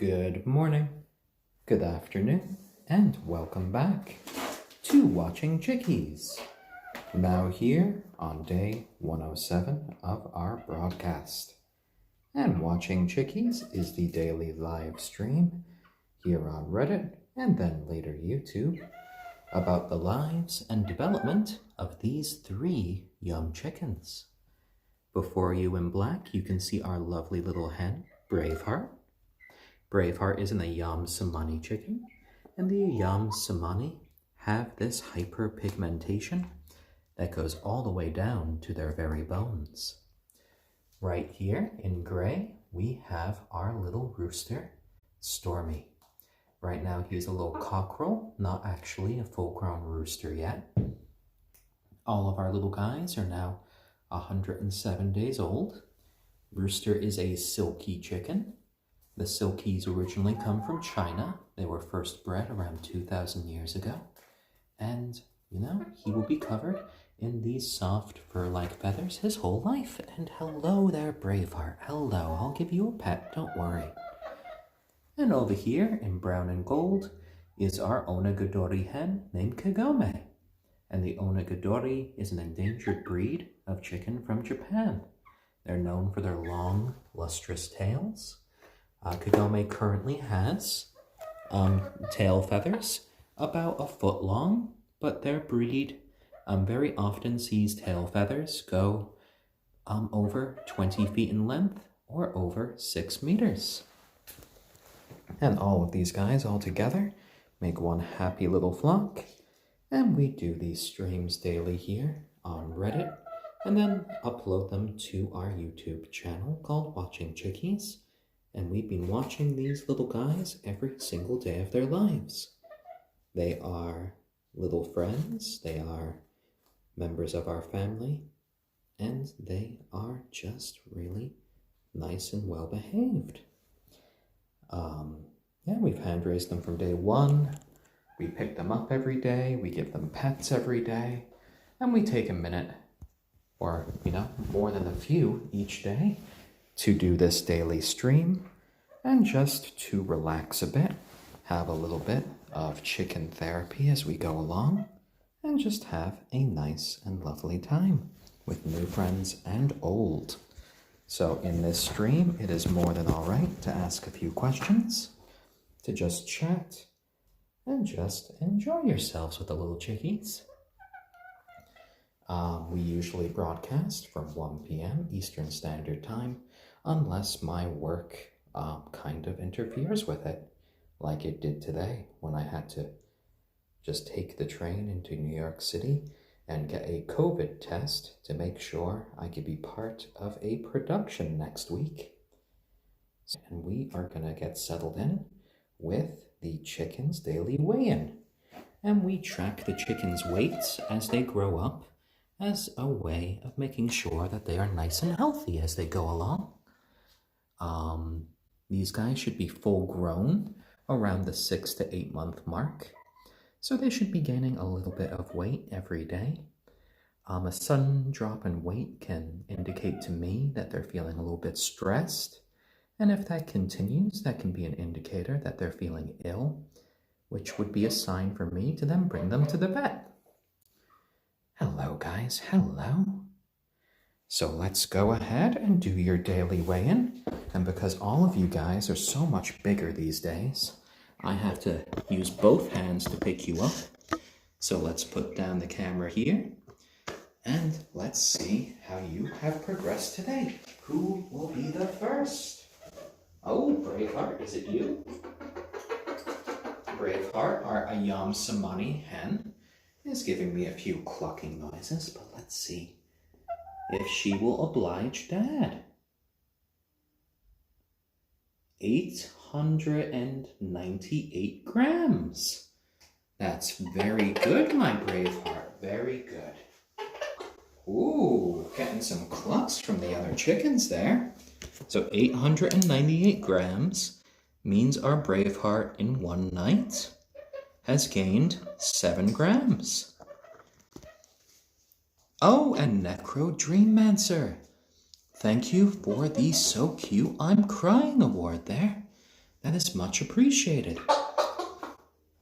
Good morning, good afternoon, and welcome back to Watching Chickies. Now here on day 107 of our broadcast. And Watching Chickies is the daily live stream here on Reddit and then later YouTube about the lives and development of these 3 young chickens. Before you in black, you can see our lovely little hen, Braveheart. Braveheart is an ayam cemeni chicken, and the ayam cemeni have this hyperpigmentation that goes all the way down to their very bones. Right here in gray, we have our little rooster, Stormy. Right now he's a little cockerel, not actually a full-grown rooster yet. All of our little guys are now 107 days old. Rooster is a silkie chicken. The silkies originally come from China. They were first bred around 2,000 years ago. And, he will be covered in these soft fur-like feathers his whole life. And hello there, Braveheart. Hello, I'll give you a pet, don't worry. And over here, in brown and gold, is our onagadori hen named Kagome. And the onagadori is an endangered breed of chicken from Japan. They're known for their long, lustrous tails. Kagome currently has tail feathers about a foot long, but their breed very often sees tail feathers go over 20 feet in length or over 6 meters. And all of these guys all together make one happy little flock, and we do these streams daily here on Reddit and then upload them to our YouTube channel called Watching Chickies. And we've been watching these little guys every single day of their lives. They are little friends, they are members of our family, and they are just really nice and well behaved. We've hand raised them from day 1. We pick them up every day, we give them pets every day, and we take a minute, or more than a few each day, to do this daily stream and just to relax a bit, have a little bit of chicken therapy as we go along, and just have a nice and lovely time with new friends and old. So in this stream, it is more than all right to ask a few questions, to just chat, and just enjoy yourselves with the little chickies. We usually broadcast from 1 p.m. Eastern Standard Time, unless my work kind of interferes with it, like it did today when I had to just take the train into New York City and get a COVID test to make sure I could be part of a production next week. And we are going to get settled in with the chickens' daily weigh-in. And we track the chickens' weights as they grow up, as a way of making sure that they are nice and healthy as they go along. These guys should be full grown around the 6 to 8 month mark, so they should be gaining a little bit of weight every day. A sudden drop in weight can indicate to me that they're feeling a little bit stressed, and if that continues, that can be an indicator that they're feeling ill, which would be a sign for me to then bring them to the vet. Hello guys, hello. So let's go ahead and do your daily weigh-in. And because all of you guys are so much bigger these days, I have to use both hands to pick you up. So let's put down the camera here. And let's see how you have progressed today. Who will be the first? Oh, Braveheart, is it you? Braveheart, our ayam cemeni hen, is giving me a few clucking noises, but let's see if she will oblige Dad. 898 grams. That's very good, my Braveheart, very good. Ooh, getting some clucks from the other chickens there. So 898 grams means our Braveheart in one night has gained 7 grams. Oh, and Necro Dreammancer. Thank you for the So Cute I'm Crying award there. That is much appreciated.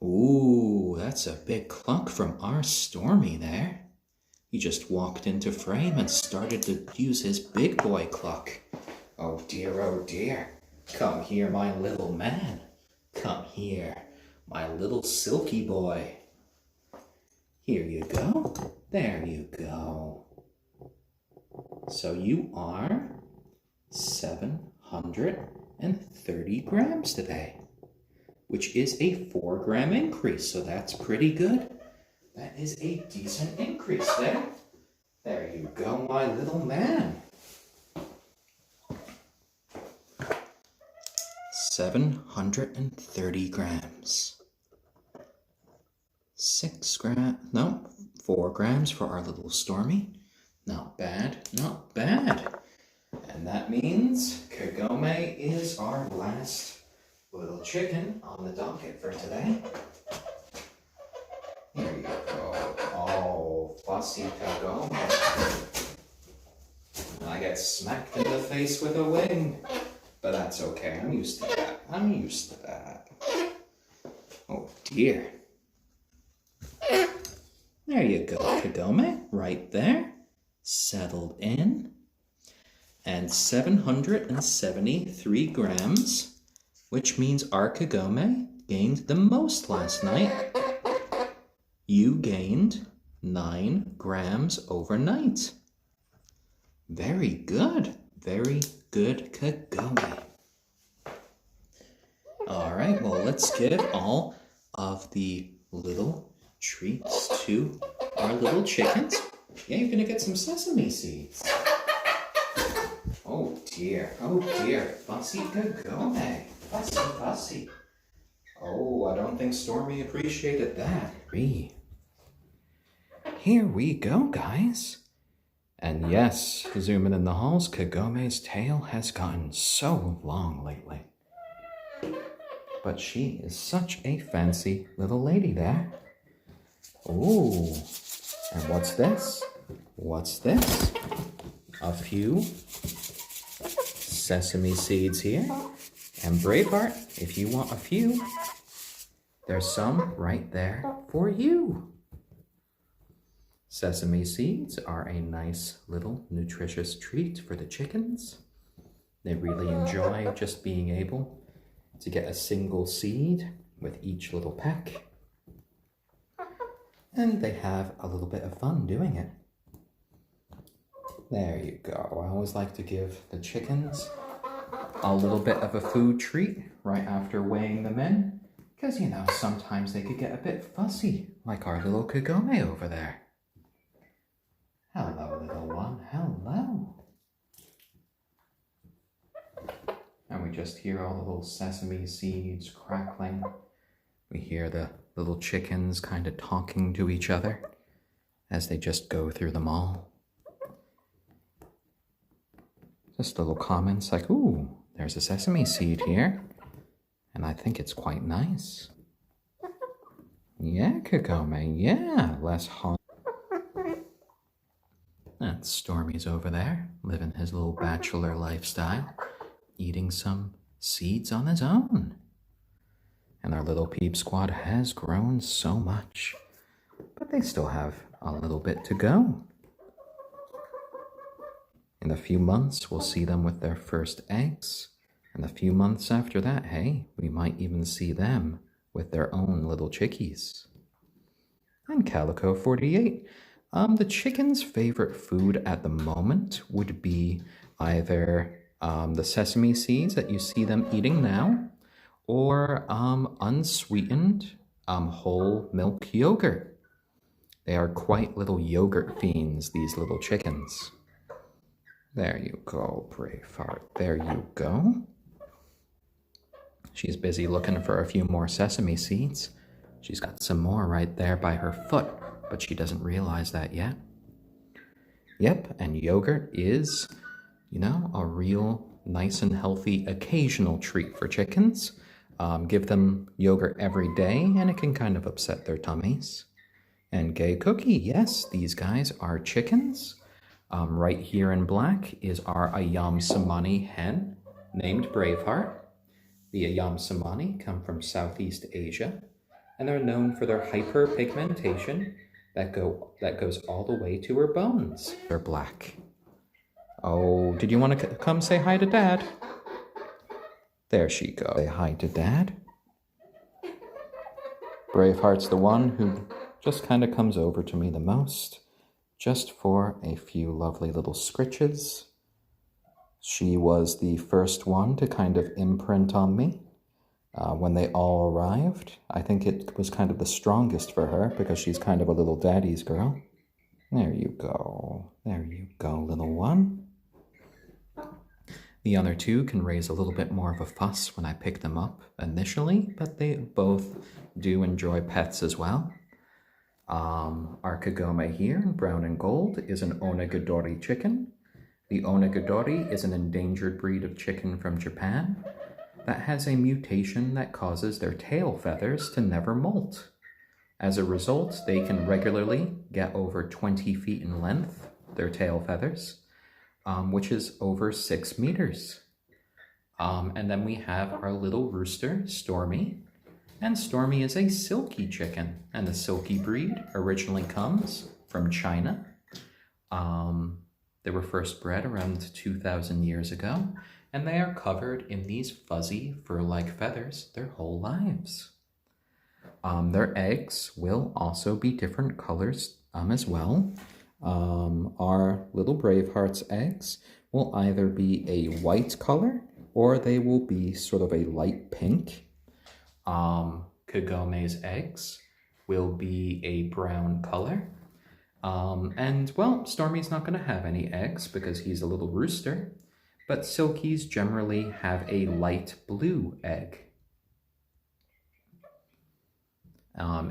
Ooh, that's a big clunk from our Stormy there. He just walked into frame and started to use his big boy cluck. Oh dear. Come here, my little man. Come here, my little silky boy. Here you go. There you go. So you are 730 grams today, which is a 4-gram increase, so that's pretty good. That is a decent increase there. There you go, my little man. 730 grams. 4 grams for our little Stormy. Not bad, not bad. And that means Kagome is our last little chicken on the docket for today. Here you go. Oh, fussy Kagome. I get smacked in the face with a wing. But that's okay. I'm used to that. Oh, dear. There you go, Kagome. Right there. Settled in. And 773 grams, which means our Kagome gained the most last night. You gained 9 grams overnight. Very good. Very good, Kagome. All right, well, let's give all of the little treats to our little chickens. Yeah, you're gonna get some sesame seeds. Oh dear, fussy Kagome. Fussy. Oh, I don't think Stormy appreciated that. Here we go, guys. And yes, zooming in the halls, Kagome's tail has gotten so long lately. But she is such a fancy little lady there. Ooh, and what's this? A few sesame seeds here. And Braveheart, if you want a few, there's some right there for you. Sesame seeds are a nice little nutritious treat for the chickens. They really enjoy just being able to get a single seed with each little peck. And they have a little bit of fun doing it. There you go. I always like to give the chickens a little bit of a food treat right after weighing them in, because, you know, sometimes they could get a bit fussy, like our little Kagome over there. Hello, little one. Hello. And we just hear all the little sesame seeds crackling. We hear the little chickens kind of talking to each other as they just go through them all. Just little comments like, ooh, there's a sesame seed here. And I think it's quite nice. Yeah, Kagome, yeah, less hot. And Stormy's over there, living his little bachelor lifestyle, eating some seeds on his own. And our little peep squad has grown so much, but they still have a little bit to go. In a few months, we'll see them with their first eggs. And a few months after that, hey, we might even see them with their own little chickies. And Calico 48. The chicken's favorite food at the moment would be either the sesame seeds that you see them eating now, or unsweetened whole milk yogurt. They are quite little yogurt fiends, these little chickens. There you go, Braveheart. There you go. She's busy looking for a few more sesame seeds. She's got some more right there by her foot, but she doesn't realize that yet. Yep, and yogurt is, you know, a real nice and healthy occasional treat for chickens. Give them yogurt every day, and it can kind of upset their tummies. And Gay Cookie, yes, these guys are chickens. Right here in black is our ayam cemeni hen named Braveheart. The ayam cemeni come from Southeast Asia, and they're known for their hyperpigmentation that goes all the way to her bones. They're black. Oh, did you want to come say hi to Dad? There she goes. Say hi to Dad. Braveheart's the one who just kind of comes over to me the most, just for a few lovely little scritches. She was the first one to kind of imprint on me when they all arrived. I think it was kind of the strongest for her because she's kind of a little daddy's girl. There you go. There you go, little one. The other two can raise a little bit more of a fuss when I pick them up initially, but they both do enjoy pets as well. Our Kagome here, brown and gold, is an onagadori chicken. The onagadori is an endangered breed of chicken from Japan that has a mutation that causes their tail feathers to never molt. As a result, they can regularly get over 20 feet in length, their tail feathers, which is over 6 meters. And then we have our little rooster, Stormy. And Stormy is a silkie chicken, and the silkie breed originally comes from China. They were first bred around 2,000 years ago, and they are covered in these fuzzy fur-like feathers their whole lives. Their eggs will also be different colors as well. Our little Braveheart's eggs will either be a white color or they will be sort of a light pink. Kagome's eggs will be a brown color. And, well, Stormy's not going to have any eggs because he's a little rooster, but silkies generally have a light blue egg.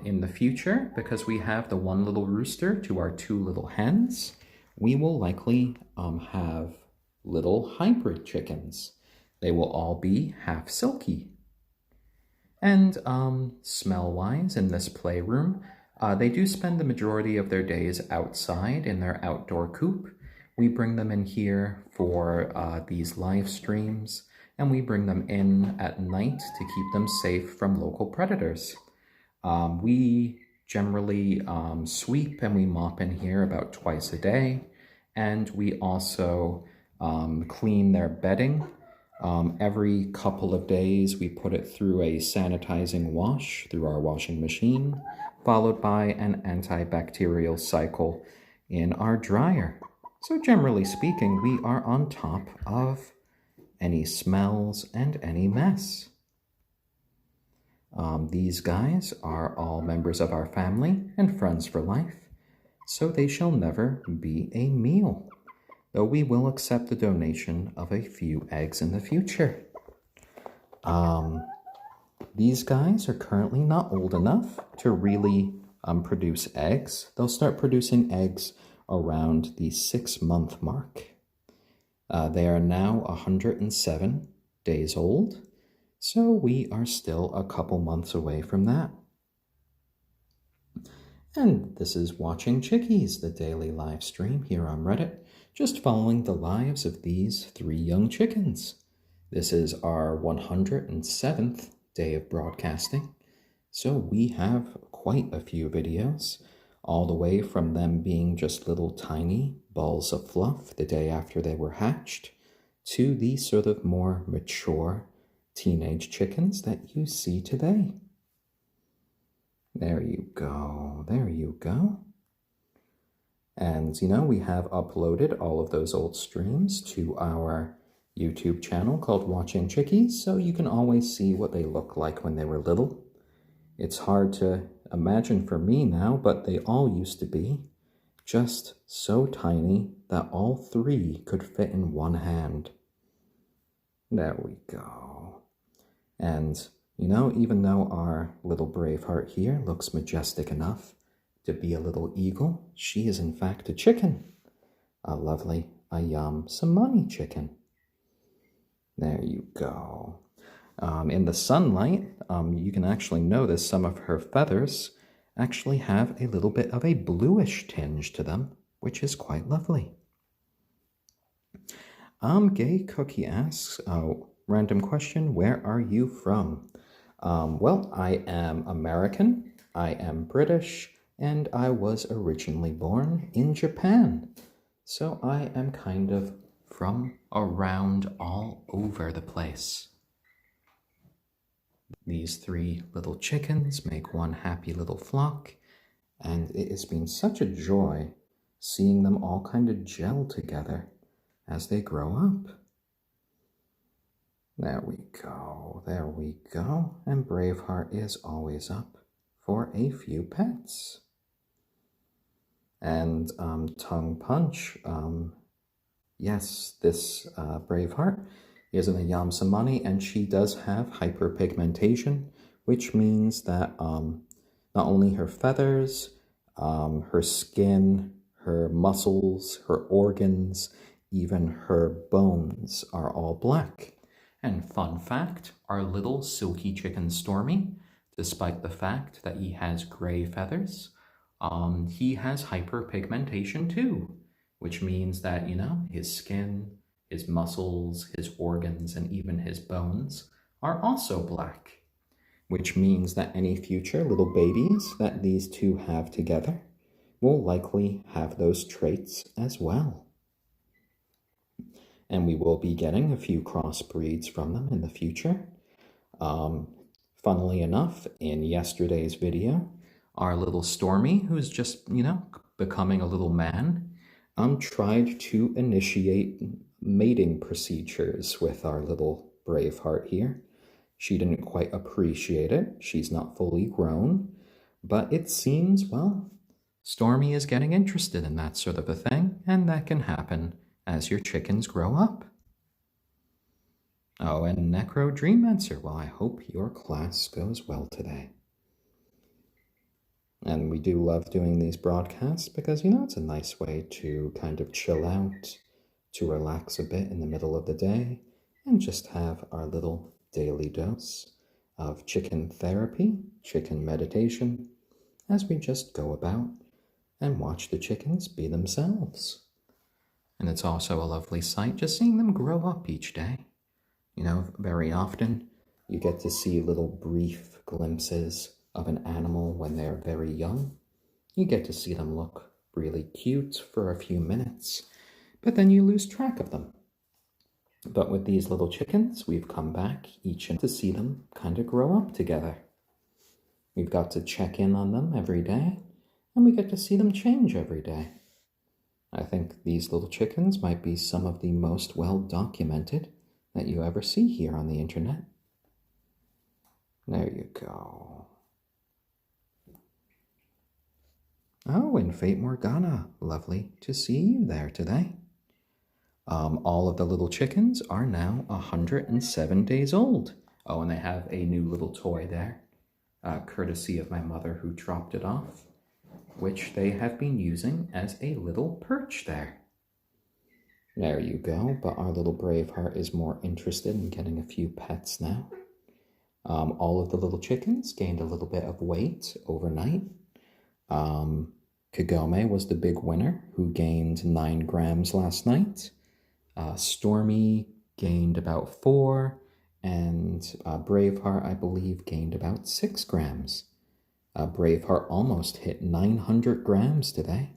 In the future, because we have the one little rooster to our 2 little hens, we will likely have little hybrid chickens. They will all be half silky. And smell-wise, in this playroom, they do spend the majority of their days outside in their outdoor coop. We bring them in here for these live streams, and we bring them in at night to keep them safe from local predators. We generally sweep and we mop in here about twice a day, and we also clean their bedding. Every couple of days we put it through a sanitizing wash through our washing machine, followed by an antibacterial cycle in our dryer. So generally speaking, we are on top of any smells and any mess. These guys are all members of our family and friends for life, so they shall never be a meal, though we will accept the donation of a few eggs in the future. These guys are currently not old enough to really produce eggs. They'll start producing eggs around the 6-month mark. They are now 107 days old, so we are still a couple months away from that. And this is Watching Chickies, the daily live stream here on Reddit, just following the lives of these 3 young chickens. This is our 107th day of broadcasting, so we have quite a few videos, all the way from them being just little tiny balls of fluff the day after they were hatched, to the sort of more mature teenage chickens that you see today. There you go, there you go. And, you know, we have uploaded all of those old streams to our YouTube channel called Watching Chickies, so you can always see what they look like when they were little. It's hard to imagine for me now, but they all used to be just so tiny that all 3 could fit in one hand. There we go. And, you know, even though our little Braveheart here looks majestic enough to be a little eagle, she is in fact a chicken. A lovely ayam cemeni chicken. There you go. In the sunlight, you can actually notice some of her feathers actually have a little bit of a bluish tinge to them, which is quite lovely. Gay Cookie asks, random question, where are you from? Well, I am American, I am British, and I was originally born in Japan. So I am kind of from around all over the place. These three little chickens make one happy little flock, and it has been such a joy seeing them all kind of gel together as they grow up. There we go, there we go. And Braveheart is always up for a few pets. And Tongue Punch, yes, this Braveheart is an ayam cemeni, and she does have hyperpigmentation, which means that not only her feathers, her skin, her muscles, her organs, even her bones are all black. And fun fact, our little silky chicken Stormy, despite the fact that he has gray feathers, he has hyperpigmentation too, which means that, you know, his skin, his muscles, his organs, and even his bones are also black, which means that any future little babies that these two have together will likely have those traits as well. And we will be getting a few crossbreeds from them in the future. Funnily enough, in yesterday's video, our little Stormy, who's just, you know, becoming a little man, tried to initiate mating procedures with our little Braveheart here. She didn't quite appreciate it. She's not fully grown, but it seems, well, Stormy is getting interested in that sort of a thing, and that can happen as your chickens grow up. Oh, and Necro Dreamancer, well, I hope your class goes well today. And we do love doing these broadcasts because, you know, it's a nice way to kind of chill out, to relax a bit in the middle of the day, and just have our little daily dose of chicken therapy, chicken meditation, as we just go about and watch the chickens be themselves. And it's also a lovely sight just seeing them grow up each day. You know, very often you get to see little brief glimpses of an animal when they're very young. You get to see them look really cute for a few minutes, but then you lose track of them. But with these little chickens, we've come back each to see them kind of grow up together. We've got to check in on them every day, and we get to see them change every day. I think these little chickens might be some of the most well documented that you ever see here on the internet. There you go. Oh, and Fate Morgana, lovely to see you there today. All of the little chickens are now 107 days old. Oh, and they have a new little toy there, courtesy of my mother who dropped it off, which they have been using as a little perch there. There you go, but our little Braveheart is more interested in getting a few pets now. All of the little chickens gained a little bit of weight overnight. Kagome was the big winner, who gained 9 grams last night. Stormy gained about 4, and Braveheart, I believe, gained about 6 grams. Braveheart almost hit 900 grams today.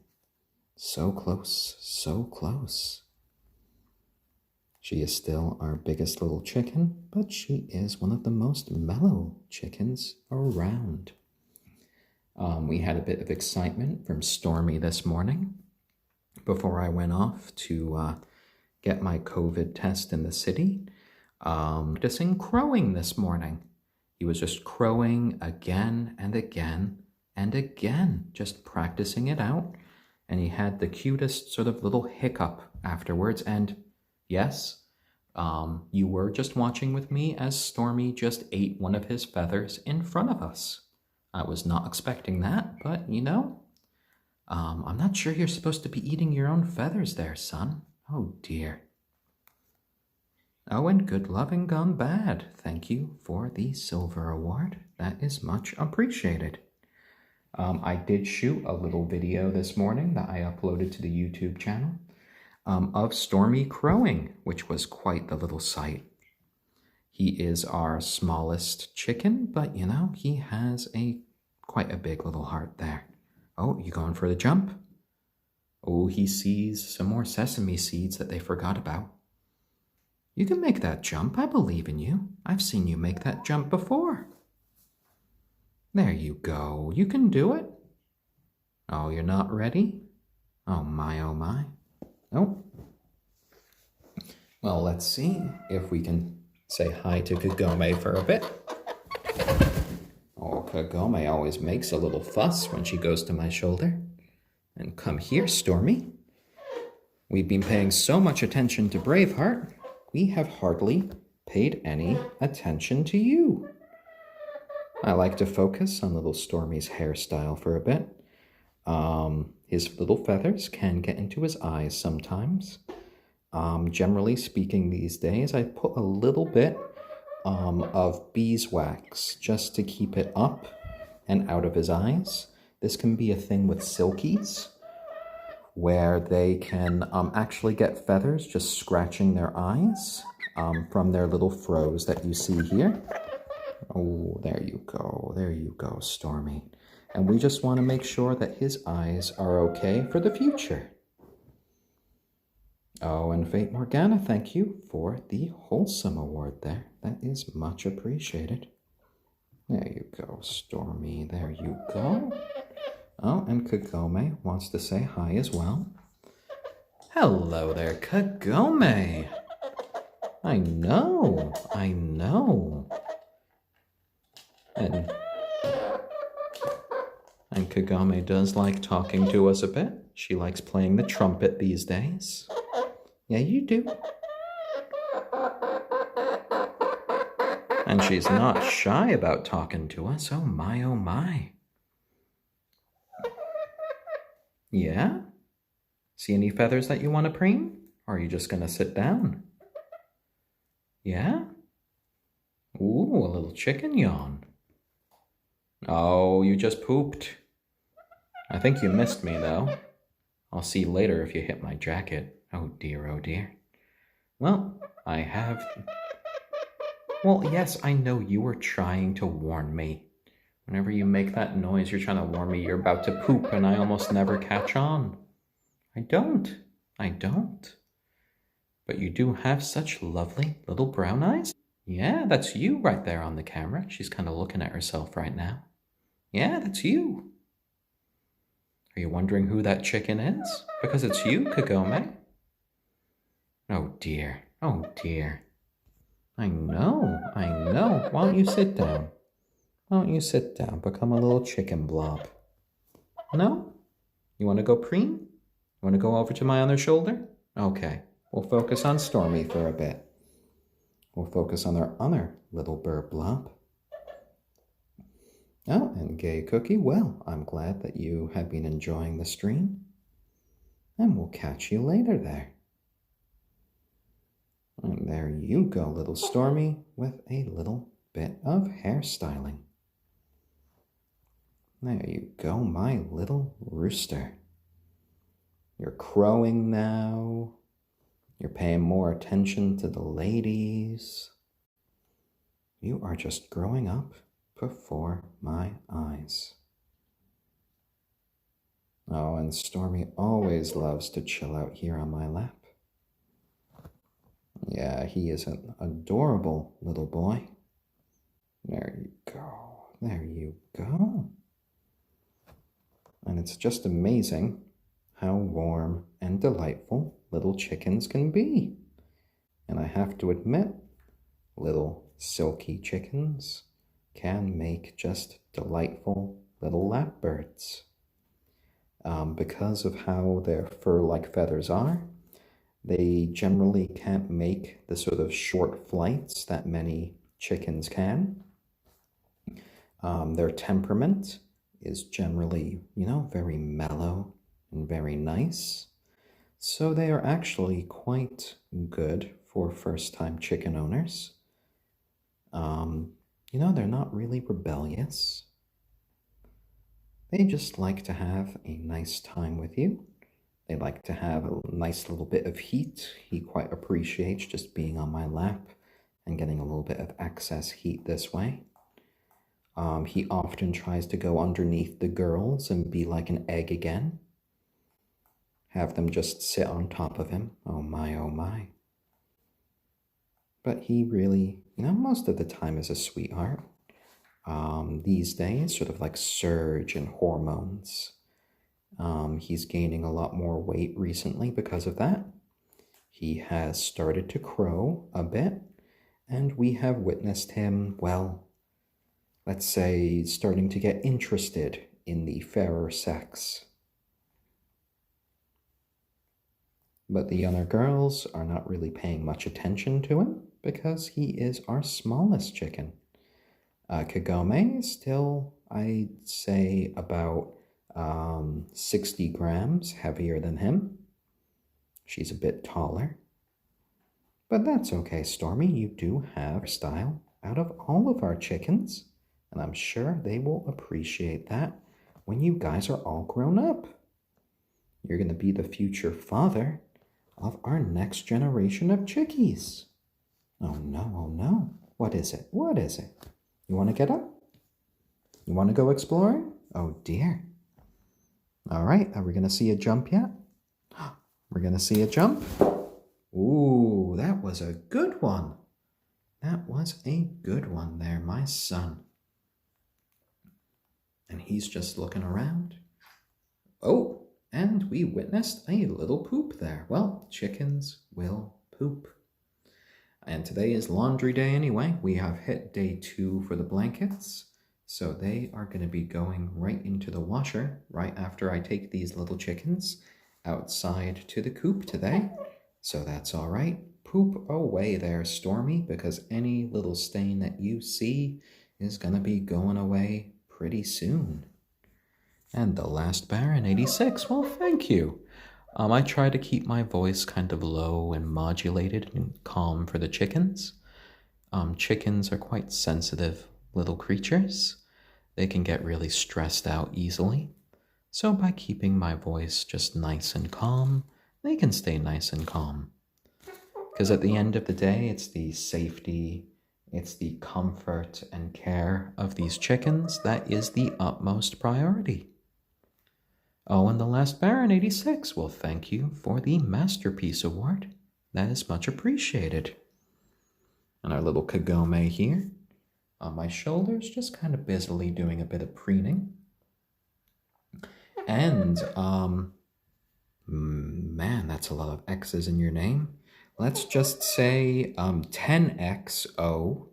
So close, so close. She is still our biggest little chicken, but she is one of the most mellow chickens around. We had a bit of excitement from Stormy this morning before I went off to get my COVID test in the city. Practicing crowing this morning. He was just crowing again and again and again, just practicing it out. And he had the cutest sort of little hiccup afterwards. And yes, you were just watching with me as Stormy just ate one of his feathers in front of us. I was not expecting that, but you know, I'm not sure you're supposed to be eating your own feathers there, son. Oh dear. Oh, and good loving gone bad. Thank you for the silver award. That is much appreciated. I did shoot a little video this morning that I uploaded to the YouTube channel of Stormy crowing, which was quite the little sight. He is our smallest chicken, but you know, he has quite a big little heart there. Oh, you going for the jump? Oh, he sees some more sesame seeds that they forgot about. You can make that jump. I believe in you. I've seen you make that jump before. There you go. You can do it. Oh, you're not ready? Oh my, oh my. Oh. Well, let's see if we can say hi to Kagome for a bit. Oh, Kagome always makes a little fuss when she goes to my shoulder. And come here, Stormy. We've been paying so much attention to Braveheart, we have hardly paid any attention to you. I like to focus on little Stormy's hairstyle for a bit. His little feathers can get into his eyes sometimes. Generally speaking these days, I put a little bit of beeswax just to keep it up and out of his eyes. This can be a thing with silkies, where they can actually get feathers just scratching their eyes from their little froze that you see here. Oh, there you go, Stormy. And we just want to make sure that his eyes are okay for the future. Oh, and Fate Morgana, thank you for the Wholesome Award there. That is much appreciated. There you go, Stormy. There you go. Oh, and Kagome wants to say hi as well. Hello there, Kagome. I know. And Kagome does like talking to us a bit. She likes playing the trumpet these days. Yeah, you do. And she's not shy about talking to us. Oh my, oh my. Yeah? See any feathers that you want to preen? Or are you just going to sit down? Yeah? Ooh, a little chicken yawn. Oh, you just pooped. I think you missed me, though. I'll see you later if you hit my jacket. Oh dear, oh dear. Well, Well, yes, I know you were trying to warn me. Whenever you make that noise, you're trying to warn me you're about to poop, and I almost never catch on. I don't. But you do have such lovely little brown eyes. Yeah, that's you right there on the camera. She's kind of looking at herself right now. Yeah, that's you. Are you wondering who that chicken is? Because it's you, Kagome. Oh dear. I know. Why don't you sit down? Become a little chicken blob. No? You want to go preen? You want to go over to my other shoulder? Okay. We'll focus on Stormy for a bit. We'll focus on our other little bird blob. Oh, and Gay Cookie, well, I'm glad that you have been enjoying the stream. And we'll catch you later there. And there you go, little Stormy, with a little bit of hairstyling. There you go, my little rooster. You're crowing now. You're paying more attention to the ladies. You are just growing up before my eyes. Oh, and Stormy always loves to chill out here on my lap. Yeah, he is an adorable little boy. There you go. And it's just amazing how warm and delightful little chickens can be. And I have to admit, little silky chickens can make just delightful little lap birds. Because of how their fur-like feathers are, they generally can't make the sort of short flights that many chickens can. Their temperament is generally, very mellow and very nice. So they are actually quite good for first-time chicken owners. They're not really rebellious. They just like to have a nice time with you. They like to have a nice little bit of heat. He quite appreciates just being on my lap and getting a little bit of excess heat this way. He often tries to go underneath the girls and be like an egg again. Have them just sit on top of him. Oh my, oh my. But he really, most of the time is a sweetheart. These days, sort of like surge in hormones. He's gaining a lot more weight recently because of that. He has started to crow a bit, and we have witnessed him, well, let's say, starting to get interested in the fairer sex. But the younger girls are not really paying much attention to him because he is our smallest chicken. Kagome is still, I'd say, about 60 grams heavier than him. She's a bit taller. But that's okay, Stormy. You do have style out of all of our chickens, and I'm sure they will appreciate that when you guys are all grown up. You're going to be the future father of our next generation of chickies. Oh no, oh no. What is it? What is it? You want to get up? You want to go exploring? Oh dear. All right, are we going to see a jump yet? We're going to see a jump. Ooh, that was a good one. That was a good one there, my son. And he's just looking around. Oh, and we witnessed a little poop there. Well, chickens will poop. And today is laundry day anyway. We have hit day 2 for the blankets. So they are going to be going right into the washer right after I take these little chickens outside to the coop today. So that's all right. Poop away there, Stormy, because any little stain that you see is going to be going away pretty soon. And the last Baron, 86. Well, thank you. I try to keep my voice kind of low and modulated and calm for the chickens. Chickens are quite sensitive little creatures. They can get really stressed out easily. So by keeping my voice just nice and calm, they can stay nice and calm. Because at the end of the day, it's the safety, it's the comfort and care of these chickens that is the utmost priority. Oh, and the last Baron, 86. Well, thank you for the Masterpiece Award. That is much appreciated. And our little Kagome here on my shoulders, just kind of busily doing a bit of preening. And, man, that's a lot of X's in your name. Let's just say 10XO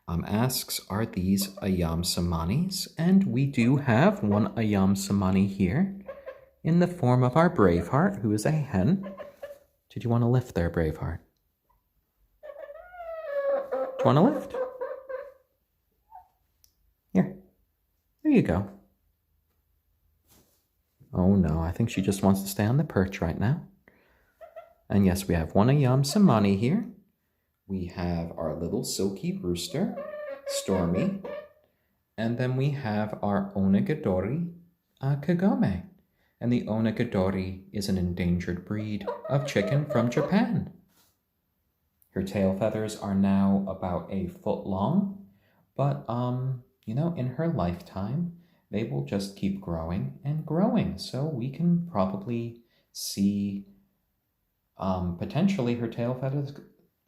asks, are these ayam cemanis? And we do have one ayam cemani here in the form of our Braveheart, who is a hen. Did you want to lift there, Braveheart? Do you want to lift? Here. There you go. Oh no, I think she just wants to stay on the perch right now. And yes, we have one ayam cemani here. We have our little silky rooster, Stormy. And then we have our onagadori, Kagome. And the onagadori is an endangered breed of chicken from Japan. Her tail feathers are now about 1 foot long, but, in her lifetime, they will just keep growing and growing. So we can probably see, potentially her tail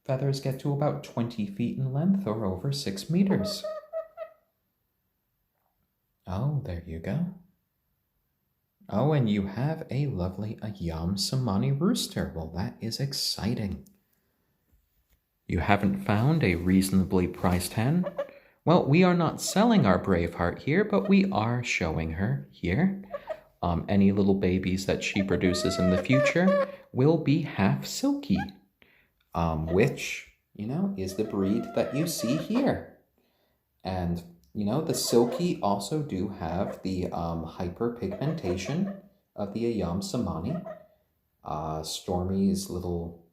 feathers get to about 20 feet in length or over 6 meters. Oh, there you go. Oh, and you have a lovely ayam cemani rooster. Well, that is exciting. You haven't found a reasonably priced hen? Well, we are not selling our Braveheart here, but we are showing her here. Any little babies that she produces in the future will be half silky, which, is the breed that you see here. And the silkie also do have the hyperpigmentation of the ayam cemani. Stormy's little,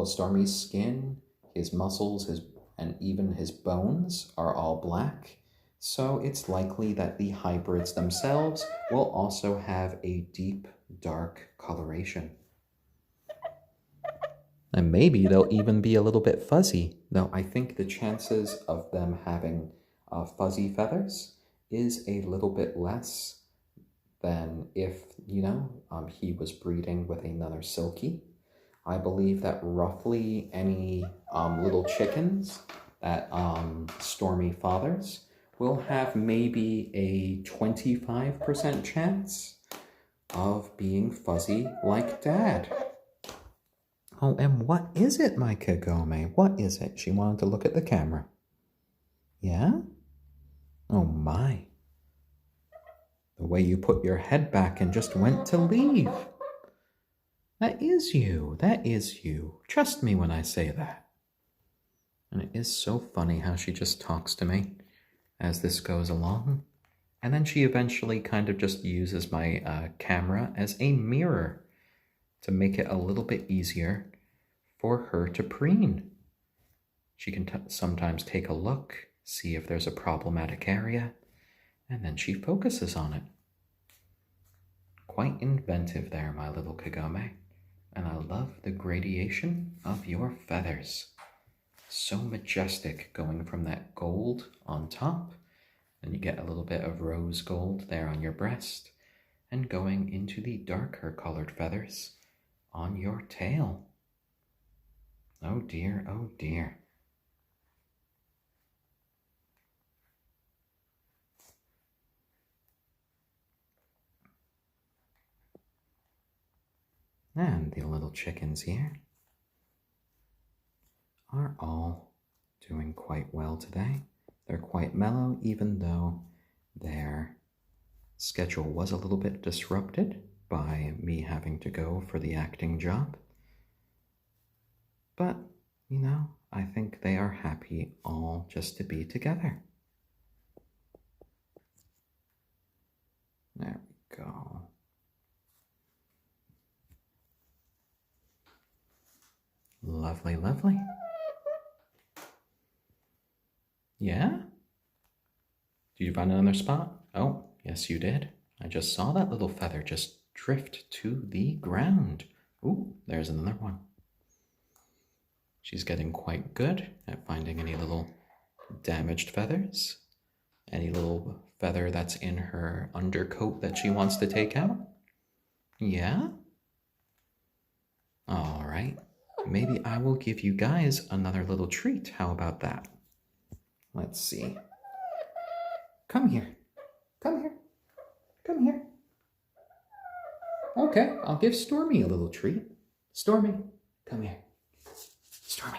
Stormy's skin, his muscles, and even his bones are all black. So it's likely that the hybrids themselves will also have a deep, dark coloration. And maybe they'll even be a little bit fuzzy, though I think the chances of them having fuzzy feathers is a little bit less than if, he was breeding with another silkie. I believe that roughly any little chickens that Stormy fathers will have maybe a 25% chance of being fuzzy like Dad. Oh, and what is it, my Kagome? What is it? She wanted to look at the camera. Yeah? Oh my. The way you put your head back and just went to leave. That is you. That is you. Trust me when I say that. And it is so funny how she just talks to me as this goes along. And then she eventually kind of just uses my camera as a mirror to make it a little bit easier for her to preen. She can sometimes take a look, see if there's a problematic area, and then she focuses on it. Quite inventive there, my little Kagome. And I love the gradation of your feathers. So majestic, going from that gold on top, and you get a little bit of rose gold there on your breast, and going into the darker colored feathers on your tail. Oh dear, oh dear. And the little chickens here are all doing quite well today. They're quite mellow, even though their schedule was a little bit disrupted by me having to go for the acting job. But, I think they are happy all just to be together. There we go. Lovely, lovely. Yeah? Did you find another spot? Oh, yes you did. I just saw that little feather just drift to the ground. Ooh, there's another one. She's getting quite good at finding any little damaged feathers, any little feather that's in her undercoat that she wants to take out. Yeah? All right. Maybe I will give you guys another little treat. How about that? Let's see. Come here. Come here. Come here. Okay, I'll give Stormy a little treat. Stormy, come here. Stormy.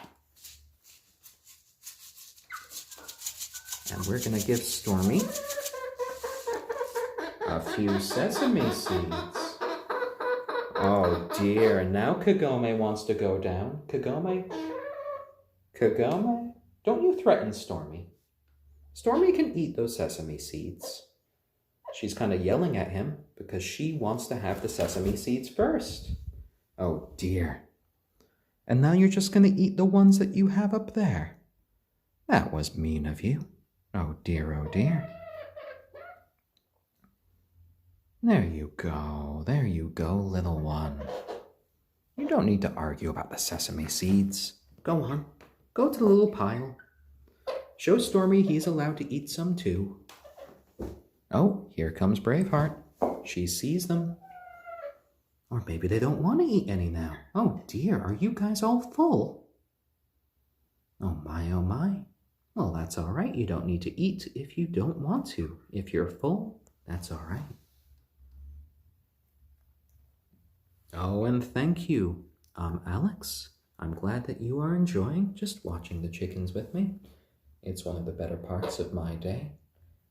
And we're going to give Stormy a few sesame seeds. Oh dear, and now Kagome wants to go down. Kagome? Kagome? Don't you threaten Stormy. Stormy can eat those sesame seeds. She's kind of yelling at him because she wants to have the sesame seeds first. Oh dear. And now you're just going to eat the ones that you have up there. That was mean of you. Oh dear, oh dear. There you go, little one. You don't need to argue about the sesame seeds. Go on, go to the little pile. Show Stormy he's allowed to eat some too. Oh, here comes Braveheart. She sees them. Or maybe they don't want to eat any now. Oh dear, are you guys all full? Oh my, oh my. Well, that's all right. You don't need to eat if you don't want to. If you're full, that's all right. Oh, and thank you, Alex. I'm glad that you are enjoying just watching the chickens with me. It's one of the better parts of my day,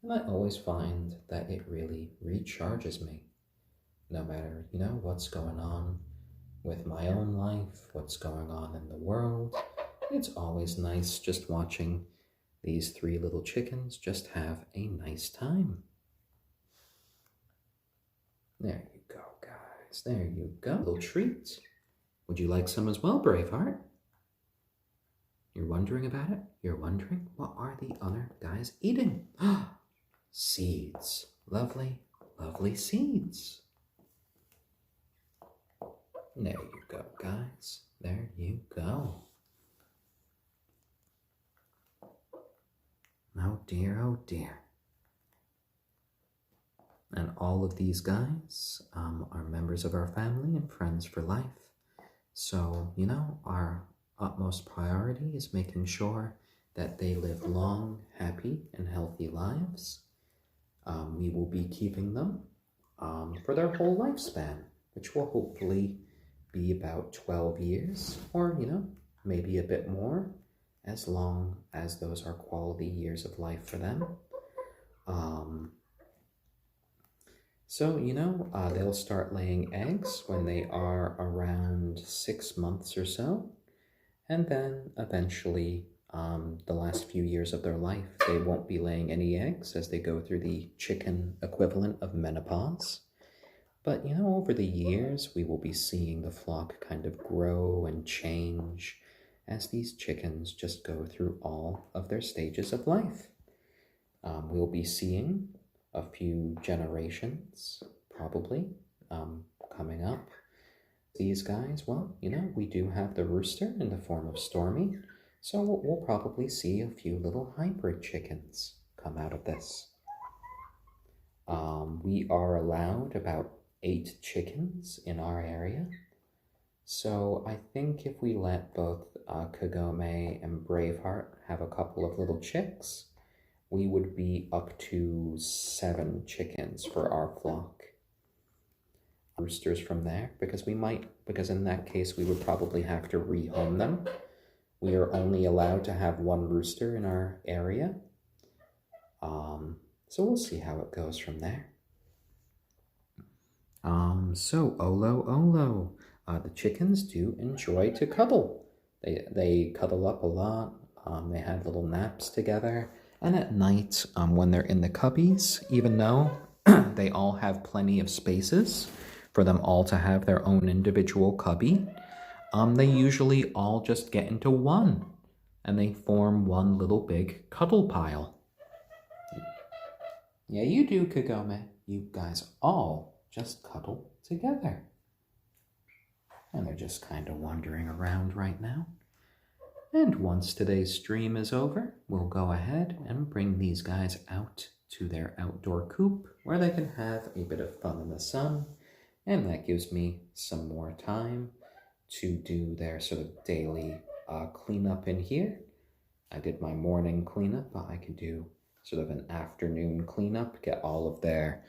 and I always find that it really recharges me. No matter, what's going on with my own life, what's going on in the world, it's always nice just watching these three little chickens just have a nice time. There you go, guys. There you go. Little treat. Would you like some as well, Braveheart? You're wondering about it? You're wondering what are the other guys eating? Seeds. Lovely, lovely seeds. There you go, guys. there you go. Oh dear, oh dear. And all of these guys are members of our family and friends for life. So, you know, our utmost priority is making sure that they live long, happy, and healthy lives. We will be keeping them for their whole lifespan, which will hopefully be about 12 years, or, you know, maybe a bit more, as long as those are quality years of life for them. So, you know, they'll start laying eggs when they are around 6 months or so. And then eventually, the last few years of their life, they won't be laying any eggs as they go through the chicken equivalent of menopause. But, you know, over the years, we will be seeing the flock kind of grow and change as these chickens just go through all of their stages of life. We'll be seeing a few generations, probably, coming up. These guys, well, you know, we do have the rooster in the form of Stormy, so we'll probably see a few little hybrid chickens come out of this. We are allowed about 8 chickens in our area, so I think if we let both Kagome and Braveheart have a couple of little chicks, we would be up to 7 chickens for our flock. Roosters from there, because in that case we would probably have to rehome them. We are only allowed to have 1 rooster in our area. So we'll see how it goes from there. So Olo, the chickens do enjoy to cuddle. They cuddle up a lot. They have little naps together. And at night, when they're in the cubbies, even though they all have plenty of spaces for them all to have their own individual cubby, they usually all just get into one, and they form one little big cuddle pile. Yeah, you do, Kagome. You guys all just cuddle together. And they're just kind of wandering around right now. And once today's stream is over, we'll go ahead and bring these guys out to their outdoor coop where they can have a bit of fun in the sun. And that gives me some more time to do their sort of daily cleanup in here. I did my morning cleanup, but I could do sort of an afternoon cleanup, get all of their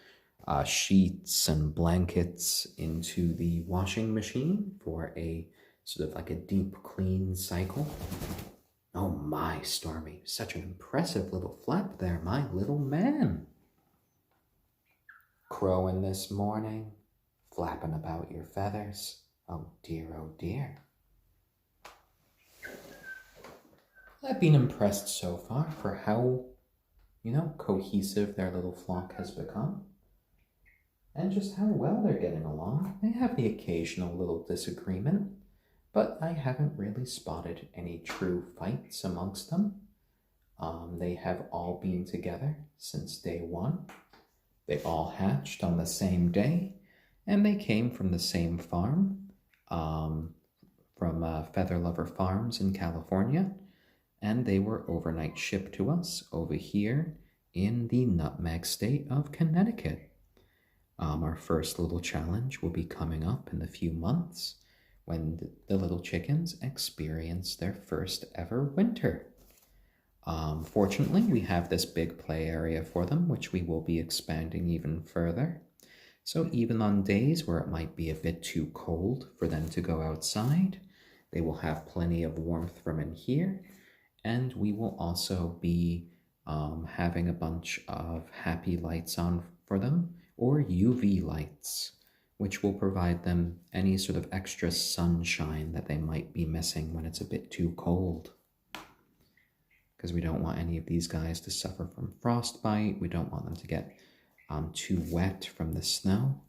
sheets and blankets into the washing machine for a sort of like a deep clean cycle. Oh my, Stormy, such an impressive little flap there, my little man. Crowing this morning, flapping about your feathers. Oh dear, oh dear. I've been impressed so far for how, you know, cohesive their little flock has become. And just how well they're getting along. They have the occasional little disagreement, but I haven't really spotted any true fights amongst them. They have all been together since day 1. They all hatched on the same day, and they came from the same farm, from Feather Lover Farms in California, and they were overnight shipped to us over here in the Nutmeg State of Connecticut. Our first little challenge will be coming up in a few months when the little chickens experience their first ever winter. Fortunately, we have this big play area for them, which we will be expanding even further. So even on days where it might be a bit too cold for them to go outside, they will have plenty of warmth from in here. And we will also be having a bunch of happy lights on for them, or UV lights, which will provide them any sort of extra sunshine that they might be missing when it's a bit too cold. Because we don't want any of these guys to suffer from frostbite. We don't want them to get too wet from the snow.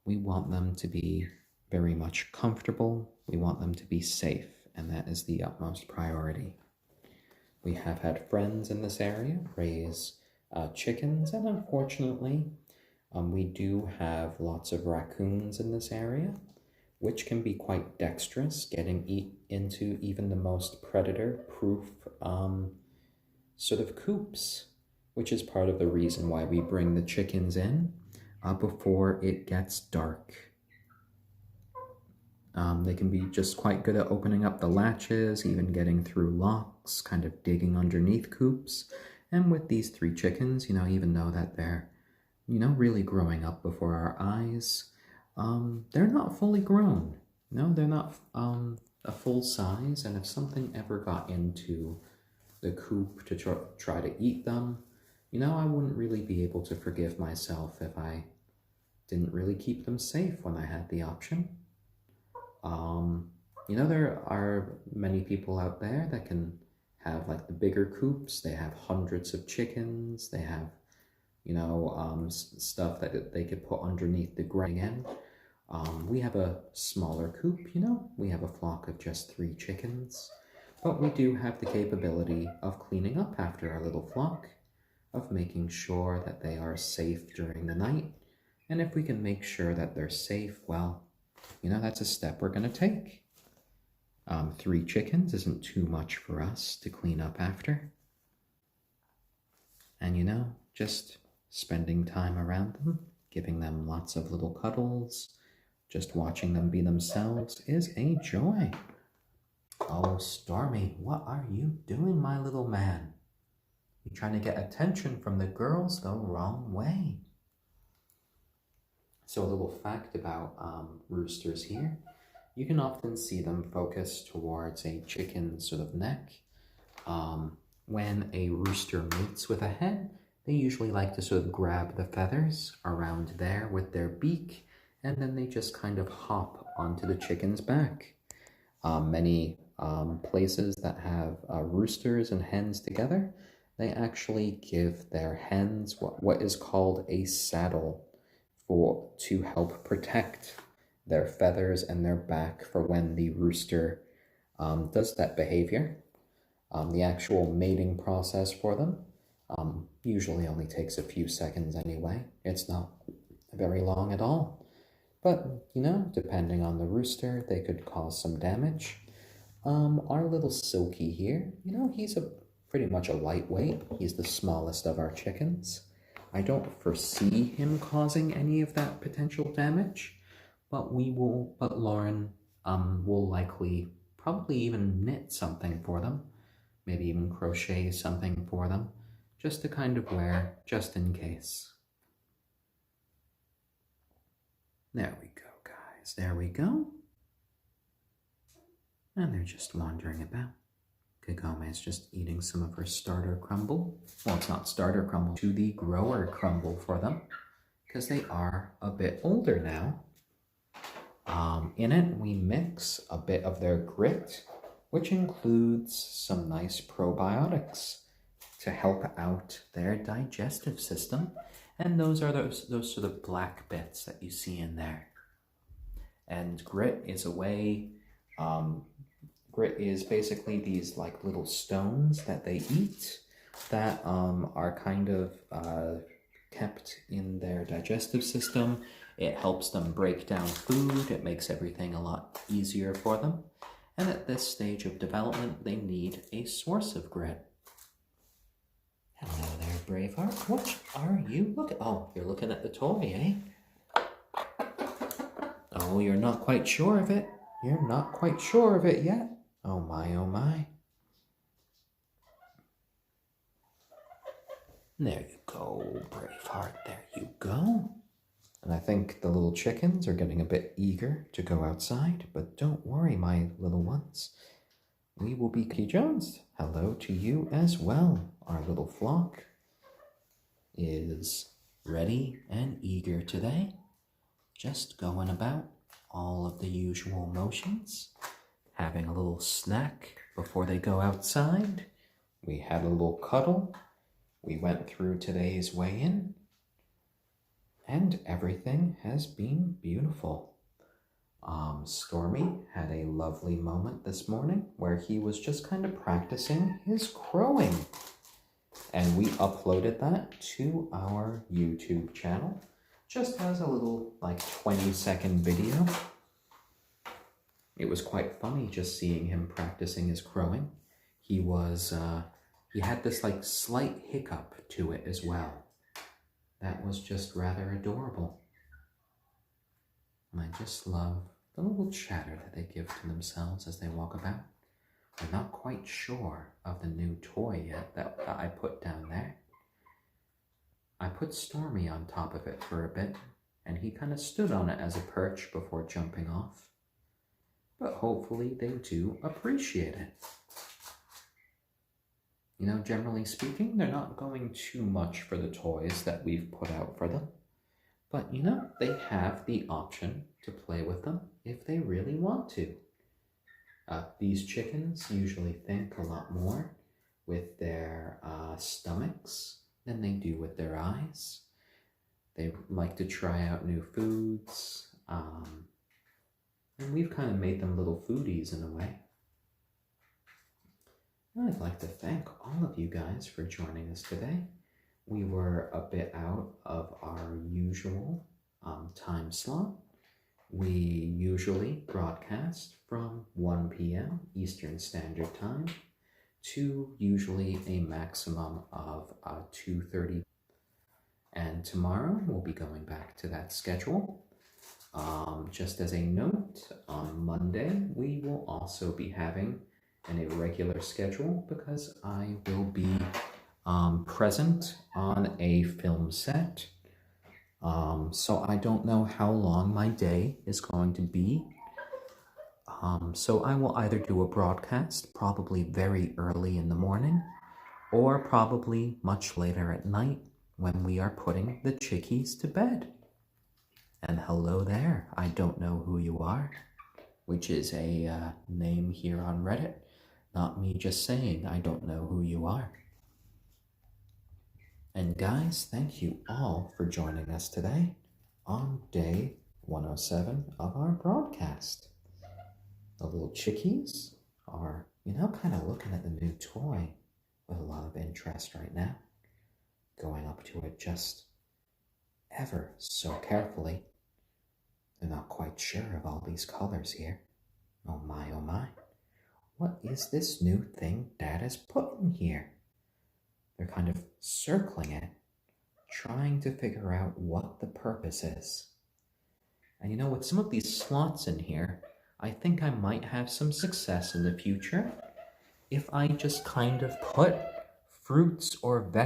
We want them to be very much comfortable. We want them to be safe, and that is the utmost priority. We have had friends in this area raise chickens, and unfortunately, we do have lots of raccoons in this area, which can be quite dexterous, getting into even the most predator-proof sort of coops, which is part of the reason why we bring the chickens in before it gets dark. They can be just quite good at opening up the latches, even getting through locks, kind of digging underneath coops. And with these 3 chickens, even though that they're, really growing up before our eyes, they're not fully grown. No, they're not a full size. And if something ever got into the coop to try to eat them, I wouldn't really be able to forgive myself if I didn't really keep them safe when I had the option. There are many people out there that can have like the bigger coops. They have hundreds of chickens. They have, stuff that they could put underneath the ground again. We have a smaller coop, we have a flock of just 3 chickens, but we do have the capability of cleaning up after our little flock, of making sure that they are safe during the night. And if we can make sure that they're safe, well, that's a step we're going to take. 3 chickens isn't too much for us to clean up after. And just spending time around them, giving them lots of little cuddles, just watching them be themselves is a joy. Oh, Stormy, what are you doing, my little man? You trying to get attention from the girls the wrong way. So a little fact about roosters here. You can often see them focus towards a chicken's sort of neck. When a rooster mates with a hen, they usually like to sort of grab the feathers around there with their beak, and then they just kind of hop onto the chicken's back. Many places that have roosters and hens together, they actually give their hens what is called a saddle to help protect their feathers and their back for when the rooster does that behavior. The actual mating process for them usually only takes a few seconds anyway. It's not very long at all. But, depending on the rooster, they could cause some damage. Our little silkie here, he's pretty much a lightweight. He's the smallest of our chickens. I don't foresee him causing any of that potential damage, but Lauren will likely probably even knit something for them, maybe even crochet something for them, just to kind of wear, just in case. There we go, guys, there we go. And they're just wandering about. Kagome is just eating some of her starter crumble. Well, it's not starter crumble, to the grower crumble for them, because they are a bit older now. In it, we mix a bit of their grit, which includes some nice probiotics to help out their digestive system. And those are those sort of black bits that you see in there. And grit is a way... Grit is basically these like little stones that they eat that are kind of kept in their digestive system. It helps them break down food. It makes everything a lot easier for them. And at this stage of development, they need a source of grit. Hello there, Braveheart. What are you looking? Oh, you're looking at the toy, eh? Oh, you're not quite sure of it. You're not quite sure of it yet. Oh my, oh my. There you go, Braveheart, there you go. And I think the little chickens are getting a bit eager to go outside, but don't worry, my little ones. We will be Key Jones. Hello to you as well. Our little flock is ready and eager today. Just going about all of the usual motions. Having a little snack before they go outside. We had a little cuddle. We went through today's weigh-in. And everything has been beautiful. Stormy had a lovely moment this morning where he was just kind of practicing his crowing. And we uploaded that to our YouTube channel just as a little 20-second video. It was quite funny just seeing him practicing his crowing. He had this like slight hiccup to it as well. That was just rather adorable. And I just love the little chatter that they give to themselves as they walk about. I'm not quite sure of the new toy yet that I put down there. I put Stormy on top of it for a bit, and he kind of stood on it as a perch before jumping off. But hopefully they do appreciate it. You know, generally speaking, they're not going too much for the toys that we've put out for them. But, you know, they have the option to play with them if they really want to. These chickens usually think a lot more with their stomachs than they do with their eyes. They like to try out new foods, and we've kind of made them little foodies in a way. I'd like to thank all of you guys for joining us today. We were a bit out of our usual time slot. We usually broadcast from 1 p.m. Eastern Standard Time to usually a maximum of 2:30. And tomorrow we'll be going back to that schedule. Just as a note, on Monday we will also be having an irregular schedule because I will be present on a film set. So I don't know how long my day is going to be. So I will either do a broadcast probably very early in the morning or probably much later at night when we are putting the chickies to bed. And hello there, I don't know who you are, which is a name here on Reddit, not me just saying I don't know who you are. And guys, thank you all for joining us today on day 107 of our broadcast. The little chickies are, you know, kind of looking at the new toy with a lot of interest right now, going up to it just ever so carefully. They're not quite sure of all these colors here. Oh my, oh my. What is this new thing Dad has put in here? They're kind of circling it, trying to figure out what the purpose is. And you know, with some of these slots in here, I think I might have some success in the future if I just kind of put fruits or vegetables